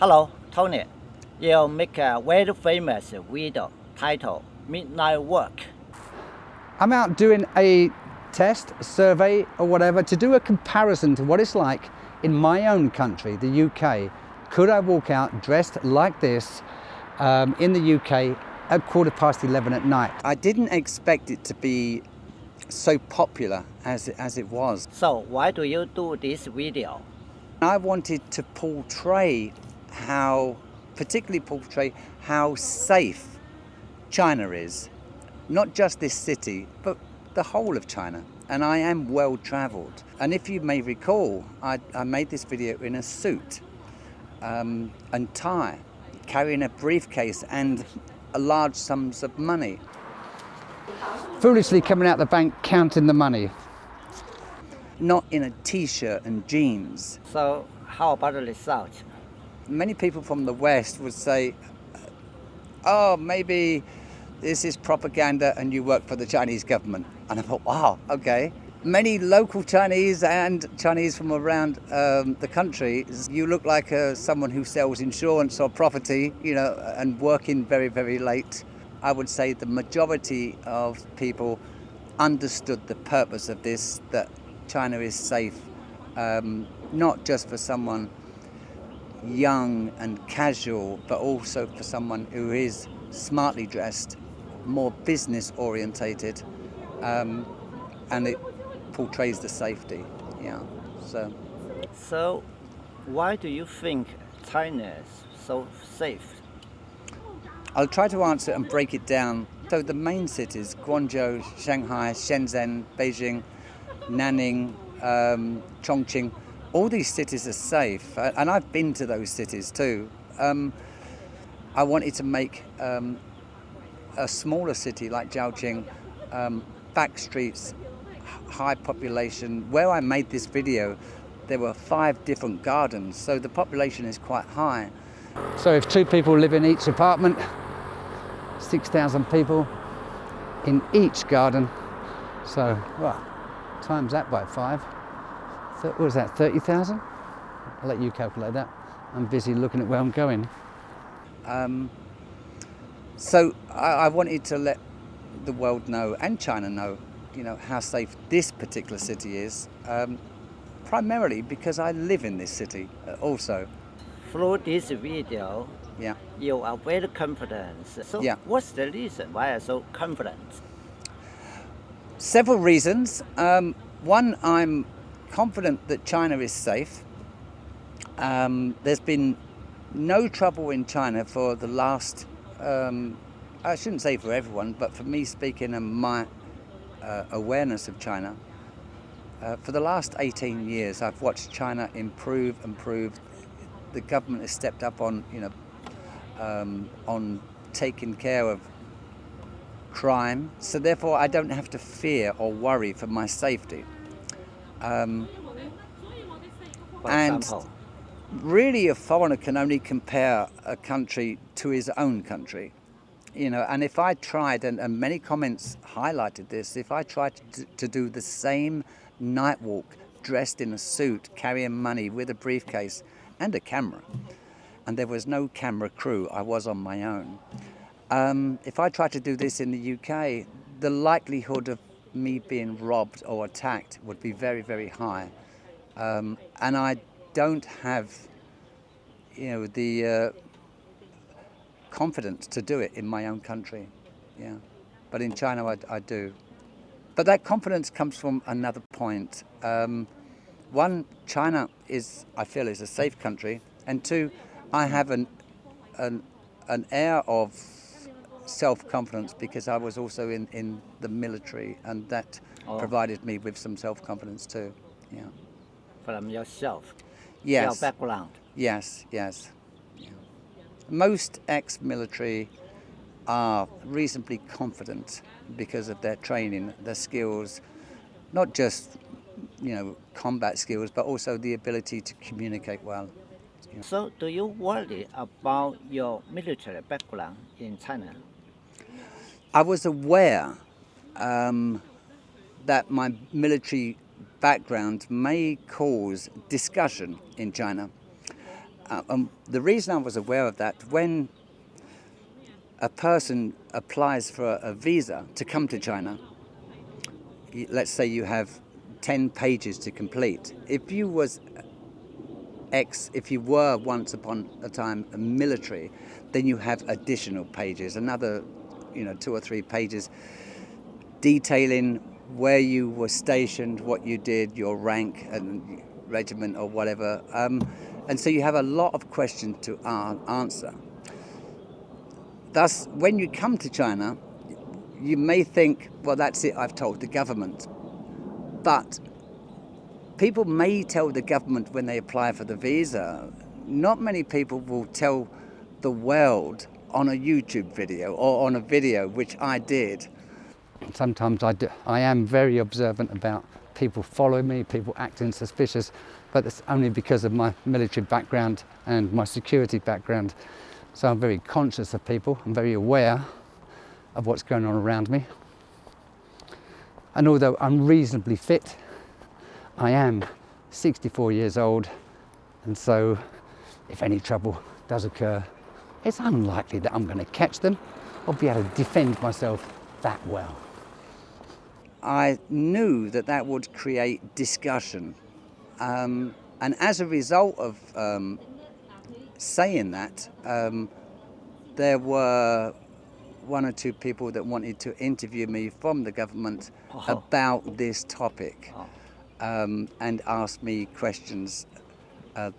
Hello, Tony. You make a very famous video titled Midnight Work. I'm out doing a test, a survey or whatever to do a comparison to what it's like in my own country, the UK. Could I walk out dressed like this in the UK at 11:15 at night? I didn't expect it to be so popular as it was. So why do you do this video? I wanted to particularly portray how safe China is. Not just this city, but the whole of China. And I am well traveled. And if you may recall, I made this video in a suit and tie, carrying a briefcase and large sums of money. Foolishly coming out the bank counting the money. Not in a t-shirt and jeans. So how about the result? Many people from the West would say, oh, maybe this is propaganda and you work for the Chinese government. And I thought, wow, okay. Many local Chinese and Chinese from around the country, you look like someone who sells insurance or property, and working very, very late. I would say the majority of people understood the purpose of this, that China is safe, not just for someone young and casual, but also for someone who is smartly dressed, more business orientated, and it portrays the safety. So why do you think China is so safe? I'll try to answer and break it down. So the main cities, Guangzhou, Shanghai, Shenzhen, Beijing, Nanning, Chongqing, all these cities are safe, and I've been to those cities too. I wanted to make a smaller city like Zhaoqing, back streets, high population. Where I made this video, there were 5 different gardens, so the population is quite high. So if 2 people live in each apartment, 6,000 people in each garden. So, well, times that by 5. What was that, 30,000? I'll let you calculate that. I'm busy looking at where I'm going. So I wanted to let the world know, and China know, how safe this particular city is, primarily because I live in this city also. Through this video, yeah, you are very confident. So yeah. What's the reason why you're so confident? Several reasons. One, I'm confident that China is safe. There's been no trouble in China for the last, I shouldn't say for everyone, but for me speaking and my awareness of China, for the last 18 years I've watched China improve. The government has stepped up on taking care of crime, so therefore I don't have to fear or worry for my safety. For and example, really a foreigner can only compare a country to his own country, and if I tried, and many comments highlighted this, if I tried to do the same night walk dressed in a suit, carrying money with a briefcase and a camera, and there was no camera crew, I was on my own. If I tried to do this in the UK, the likelihood of me being robbed or attacked would be very, very high. And I don't have, the confidence to do it in my own country. Yeah, but in China I do. But that confidence comes from another point. One, China I feel is a safe country, and 2, I have an air of self-confidence because I was also in the military, and that provided me with some self-confidence too. Yeah. from yourself, Yes. your background. Yes. Yeah. Most ex-military are reasonably confident because of their training, their skills, not just combat skills, but also the ability to communicate well. So do you worry about your military background in China? I was aware that my military background may cause discussion in China. The reason I was aware of that, when a person applies for a visa to come to China, let's say you have 10 pages to complete. If you were once upon a time a military, then you have additional pages, another 2 or 3 pages detailing where you were stationed, what you did, your rank and regiment or whatever. And so you have a lot of questions to answer. Thus, when you come to China, you may think, well, that's it, I've told the government. But people may tell the government when they apply for the visa. Not many people will tell the world on a YouTube video or on a video, which I did. Sometimes I am very observant about people following me, people acting suspicious, but it's only because of my military background and my security background. So I'm very conscious of people, I'm very aware of what's going on around me. And although I'm reasonably fit, I am 64 years old, and so if any trouble does occur, it's unlikely that I'm going to catch them or be able to defend myself that well. I knew that would create discussion, and as a result of saying that, there were 1 or 2 people that wanted to interview me from the government about this topic, and asked me questions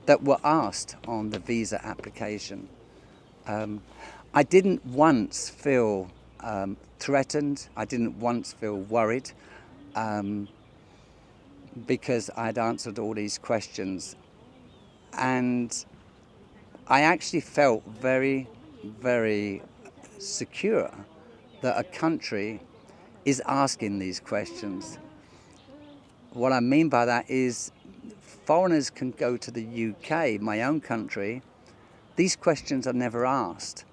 that were asked on the visa application. I didn't once feel threatened, I didn't once feel worried, because I'd answered all these questions. And I actually felt very, very secure that a country is asking these questions. What I mean by that is foreigners can go to the UK, my own country. These questions are never asked.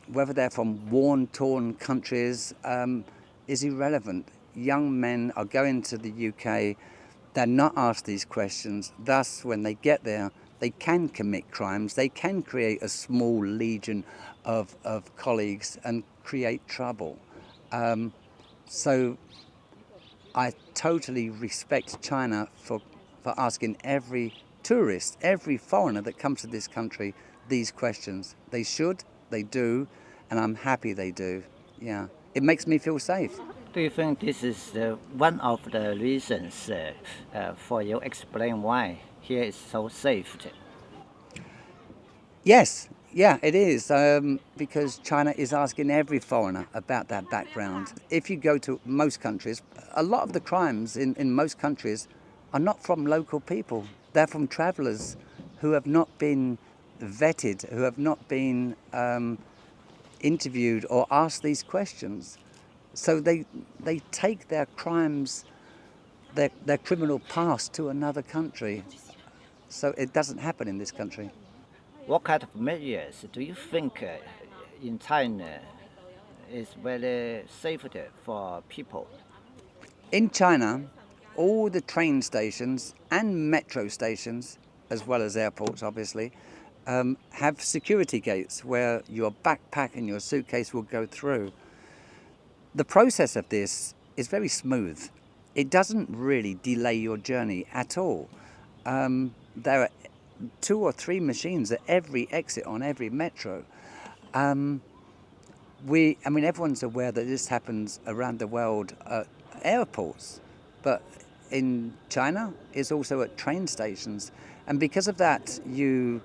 Whether they're from war-torn countries is irrelevant. Young men are going to the UK, they're not asked these questions. Thus, when they get there, they can commit crimes, they can create a small legion of colleagues and create trouble. So I totally respect China for asking every tourist, every foreigner that comes to this country these questions. They should, they do, and I'm happy they do. Yeah, it makes me feel safe. Do you think this is one of the reasons for you explain why here is so safe? Yes, yeah, it is, because China is asking every foreigner about their background. If you go to most countries, a lot of the crimes in most countries are not from local people. They're from travellers who have not been vetted, who have not been interviewed or asked these questions. So they take their crimes, their criminal past to another country. So it doesn't happen in this country. What kind of measures do you think in China is very safe for people? In China, all the train stations and metro stations, as well as airports obviously, have security gates where your backpack and your suitcase will go through. The process of this is very smooth. It doesn't really delay your journey at all. There are 2 or 3 machines at every exit on every metro. Everyone's aware that this happens around the world at airports, but in China it's also at train stations. And because of that, you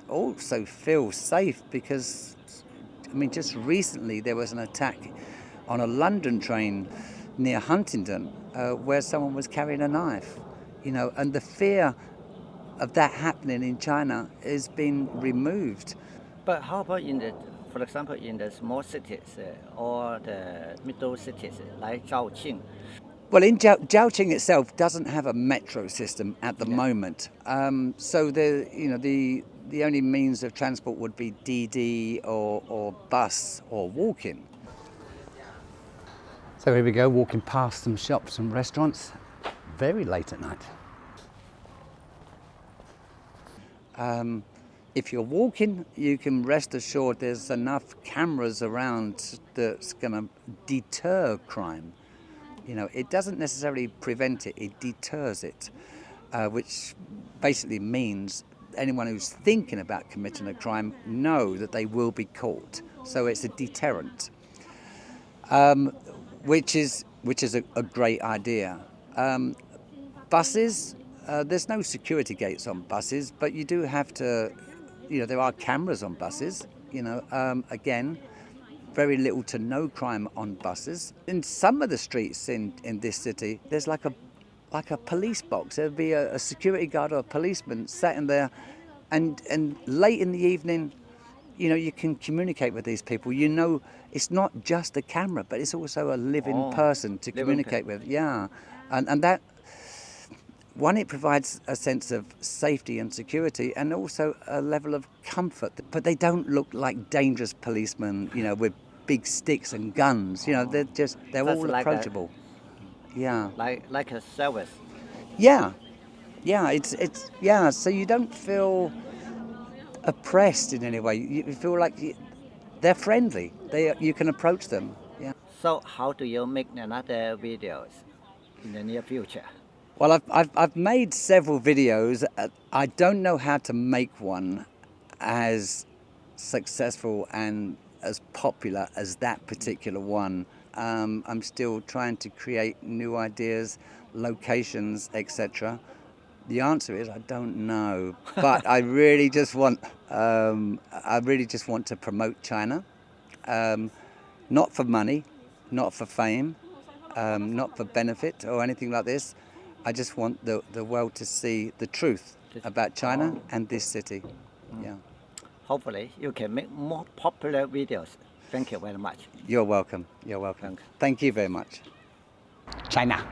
also feel safe because, just recently there was an attack on a London train near Huntingdon where someone was carrying a knife, and the fear of that happening in China has been removed. But how about for example, in the small cities or the middle cities like Zhaoqing? Well, in Zhaoqing itself doesn't have a metro system at the moment, so the only means of transport would be DD or bus or walking. So here we go, walking past some shops and restaurants, very late at night. If you're walking, you can rest assured there's enough cameras around that's going to deter crime. You know, it doesn't necessarily prevent it, it deters it, which basically means anyone who's thinking about committing a crime know that they will be caught. So it's a deterrent, which is a great idea. Buses, there's no security gates on buses, but you do have to, there are cameras on buses, again, very little to no crime on buses. In some of the streets in this city, there's like a police box. There'll be a security guard or a policeman sat in there, and late in the evening, you can communicate with these people. It's not just a camera, but it's also a living person to communicate with. Yeah, and that. One, it provides a sense of safety and security, and also a level of comfort. But they don't look like dangerous policemen, with big sticks and guns. They're all like approachable. Yeah. Like a service. Yeah. It's yeah. So you don't feel oppressed in any way. You feel like they're friendly. You can approach them. Yeah. So how do you make another videos in the near future? Well, I've made several videos. I don't know how to make one as successful and as popular as that particular one. I'm still trying to create new ideas, locations, etc. The answer is I don't know, but I really just want to promote China, not for money, not for fame, not for benefit or anything like this. I just want the world to see the truth about China and this city. Yeah. Hopefully you can make more popular videos. Thank you very much. You're welcome. You're welcome. Thank you very much. China.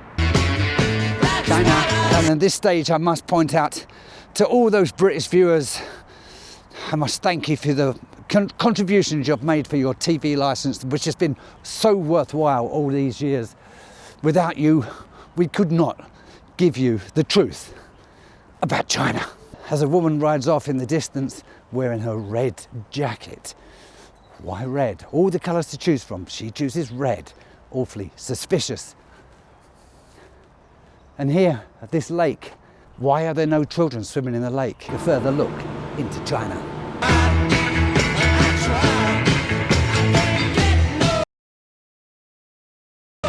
China. And at this stage I must point out to all those British viewers, I must thank you for the contributions you've made for your TV license, which has been so worthwhile all these years. Without you, we could not give you the truth about China. As a woman rides off in the distance wearing her red jacket. Why red? All the colours to choose from. She chooses red. Awfully suspicious. And here at this lake, why are there no children swimming in the lake? A further look into China.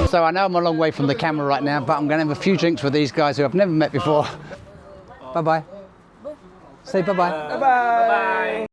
So I know I'm a long way from the camera right now, but I'm going to have a few drinks with these guys who I've never met before. Bye-bye. Say bye-bye. Bye-bye.